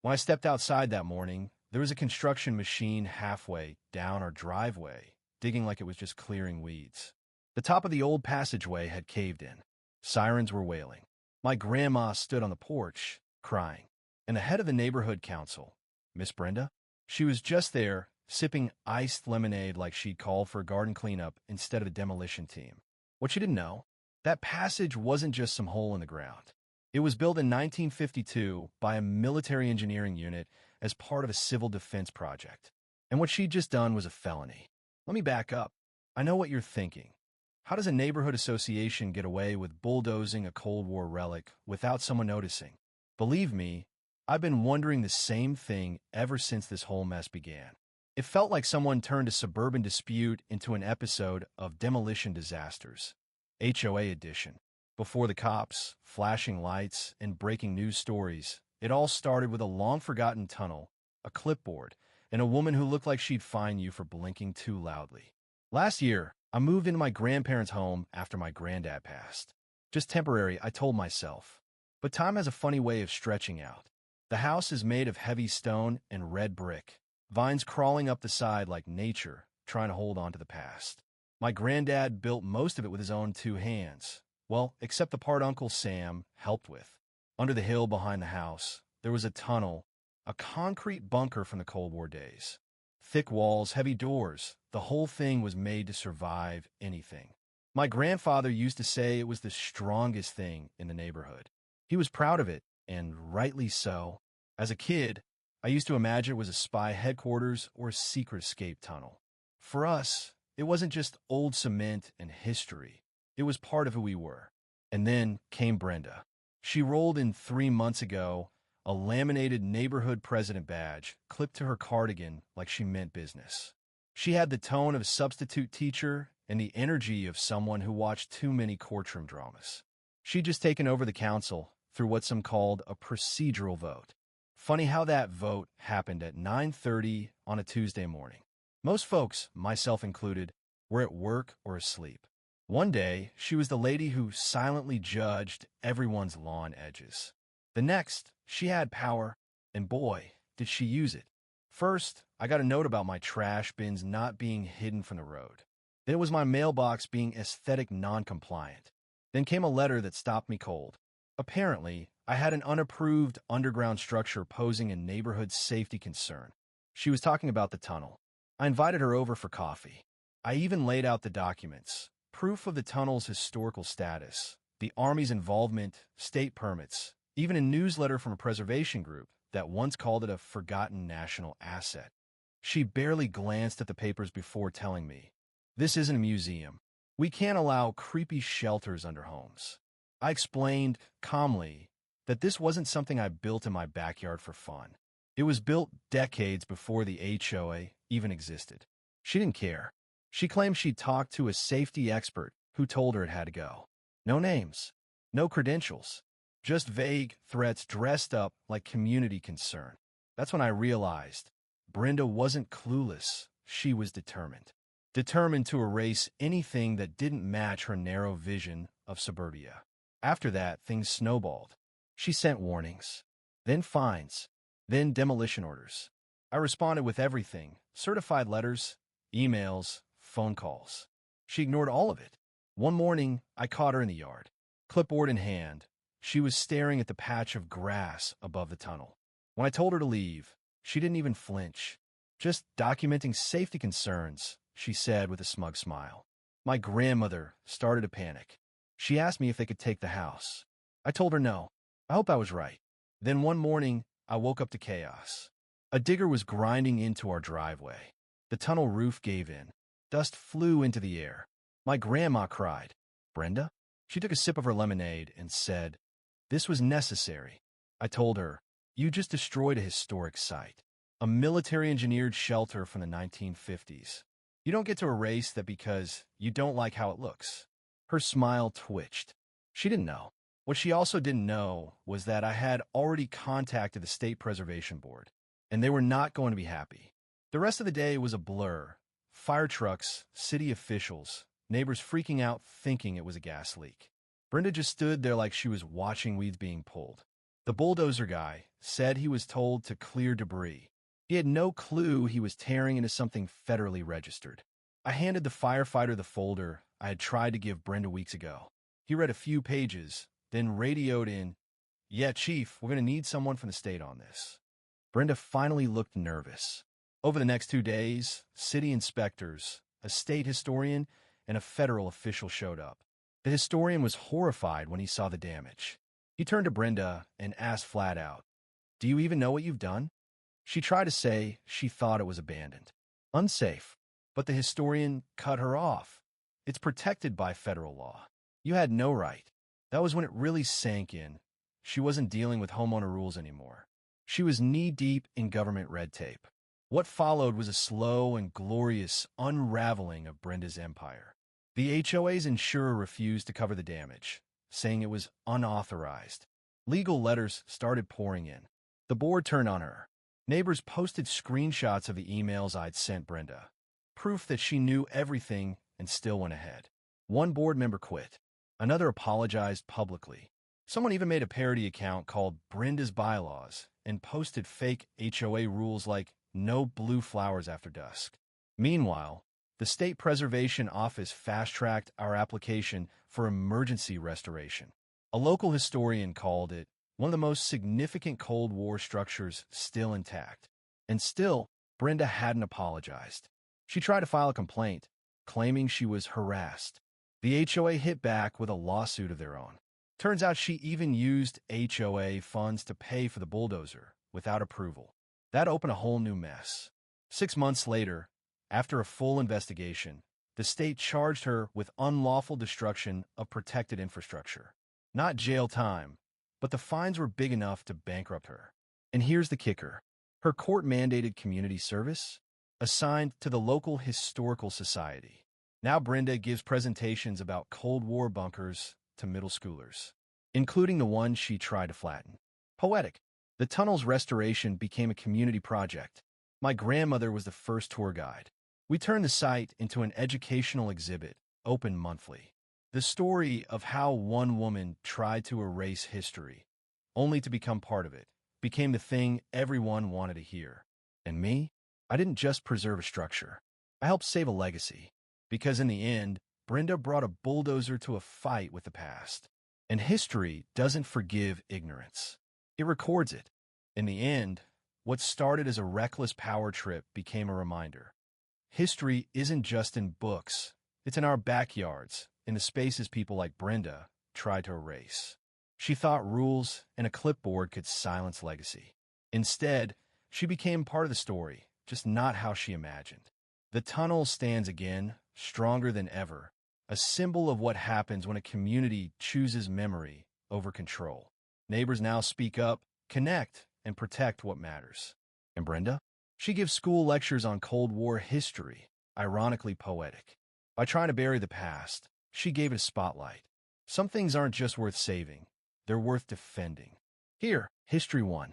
When I stepped outside that morning, there was a construction machine halfway down our driveway, digging like it was just clearing weeds. The top of the old passageway had caved in. Sirens were wailing. My grandma stood on the porch, crying. And the head of the neighborhood council, Miss Brenda, she was just there, sipping iced lemonade like she'd called for a garden cleanup instead of a demolition team. What she didn't know, that passage wasn't just some hole in the ground. It was built in 1952 by a military engineering unit as part of a civil defense project. And what she'd just done was a felony. Let me back up. I know what you're thinking. How does a neighborhood association get away with bulldozing a Cold War relic without someone noticing? Believe me, I've been wondering the same thing ever since this whole mess began. It felt like someone turned a suburban dispute into an episode of Demolition Disasters, HOA edition. Before the cops, flashing lights, and breaking news stories, it all started with a long-forgotten tunnel, a clipboard, and a woman who looked like she'd fine you for blinking too loudly. Last year, I moved into my grandparents' home after my granddad passed. Just temporary, I told myself. But time has a funny way of stretching out. The house is made of heavy stone and red brick, vines crawling up the side like nature, trying to hold on to the past. My granddad built most of it with his own two hands. Well, except the part Uncle Sam helped with. Under the hill behind the house, there was a tunnel, a concrete bunker from the Cold War days. Thick walls, heavy doors, the whole thing was made to survive anything. My grandfather used to say it was the strongest thing in the neighborhood. He was proud of it, and rightly so. As a kid, I used to imagine it was a spy headquarters or a secret escape tunnel. For us, it wasn't just old cement and history. It was part of who we were. And then came Brenda. She rolled in 3 months ago, a laminated neighborhood president badge clipped to her cardigan like she meant business. She had the tone of a substitute teacher and the energy of someone who watched too many courtroom dramas. She'd just taken over the council through what some called a procedural vote. Funny how that vote happened at 9:30 on a Tuesday morning. Most folks, myself included, were at work or asleep. One day, she was the lady who silently judged everyone's lawn edges. The next, she had power, and boy, did she use it. First, I got a note about my trash bins not being hidden from the road. Then it was my mailbox being aesthetic non-compliant. Then came a letter that stopped me cold. Apparently, I had an unapproved underground structure posing a neighborhood safety concern. She was talking about the tunnel. I invited her over for coffee. I even laid out the documents, proof of the tunnel's historical status, the Army's involvement, state permits, even a newsletter from a preservation group that once called it a forgotten national asset. She barely glanced at the papers before telling me, "This isn't a museum. We can't allow creepy shelters under homes." I explained, calmly, that this wasn't something I built in my backyard for fun. It was built decades before the HOA even existed. She didn't care. She claimed she'd talked to a safety expert who told her it had to go. No names, no credentials, just vague threats dressed up like community concern. That's when I realized Brenda wasn't clueless. She was determined. Determined to erase anything that didn't match her narrow vision of suburbia. After that, things snowballed. She sent warnings, then fines, then demolition orders. I responded with everything, certified letters, emails, phone calls. She ignored all of it. One morning, I caught her in the yard, clipboard in hand. She was staring at the patch of grass above the tunnel. When I told her to leave, she didn't even flinch. "Just documenting safety concerns," she said with a smug smile. My grandmother started to panic. She asked me if they could take the house. I told her no. I hope I was right. Then one morning, I woke up to chaos. A digger was grinding into our driveway. The tunnel roof gave in. Dust flew into the air. My grandma cried. "Brenda?" She took a sip of her lemonade and said, "This was necessary." I told her, "You just destroyed a historic site. A military-engineered shelter from the 1950s. You don't get to erase that because you don't like how it looks." Her smile twitched. She didn't know. What she also didn't know was that I had already contacted the State Preservation Board, and they were not going to be happy. The rest of the day was a blur. Fire trucks, city officials, neighbors freaking out thinking it was a gas leak. Brenda just stood there like she was watching weeds being pulled. The bulldozer guy, said he was told to clear debris. He had no clue he was tearing into something federally registered. I handed the firefighter the folder I had tried to give Brenda weeks ago. He read a few pages, then radioed in, "Yeah, Chief, we're going to need someone from the state on this." Brenda finally looked nervous. Over the next 2 days, city inspectors, a state historian, and a federal official showed up. The historian was horrified when he saw the damage. He turned to Brenda and asked flat out, "Do you even know what you've done?" She tried to say she thought it was abandoned, unsafe, but the historian cut her off. "It's protected by federal law. You had no right." That was when it really sank in. She wasn't dealing with homeowner rules anymore. She was knee-deep in government red tape. What followed was a slow and glorious unraveling of Brenda's empire. The HOA's insurer refused to cover the damage, saying it was unauthorized. Legal letters started pouring in. The board turned on her. Neighbors posted screenshots of the emails I'd sent Brenda, proof that she knew everything and still went ahead. One board member quit. Another apologized publicly. Someone even made a parody account called Brenda's Bylaws and posted fake HOA rules like no blue flowers after dusk. Meanwhile, the State Preservation Office fast-tracked our application for emergency restoration. A local historian called it one of the most significant Cold War structures still intact. And still, Brenda hadn't apologized. She tried to file a complaint, claiming she was harassed. The HOA hit back with a lawsuit of their own. Turns out she even used HOA funds to pay for the bulldozer without approval. That opened a whole new mess. 6 months later, after a full investigation, the state charged her with unlawful destruction of protected infrastructure. Not jail time, but the fines were big enough to bankrupt her. And here's the kicker. Her court-mandated community service? Assigned to the local historical society. Now Brenda gives presentations about Cold War bunkers to middle schoolers, including the one she tried to flatten. Poetic. The tunnel's restoration became a community project. My grandmother was the first tour guide. We turned the site into an educational exhibit, open monthly. The story of how one woman tried to erase history, only to become part of it, became the thing everyone wanted to hear. And me? I didn't just preserve a structure. I helped save a legacy. Because in the end, Brenda brought a bulldozer to a fight with the past. And history doesn't forgive ignorance. It records it. In the end, what started as a reckless power trip became a reminder. History isn't just in books. It's in our backyards, in the spaces people like Brenda tried to erase. She thought rules and a clipboard could silence legacy. Instead, she became part of the story, just not how she imagined. The tunnel stands again, stronger than ever, a symbol of what happens when a community chooses memory over control. Neighbors now speak up, connect, and protect what matters. And Brenda? She gives school lectures on Cold War history, ironically poetic. By trying to bury the past, she gave it a spotlight. Some things aren't just worth saving, they're worth defending. Here, History 1.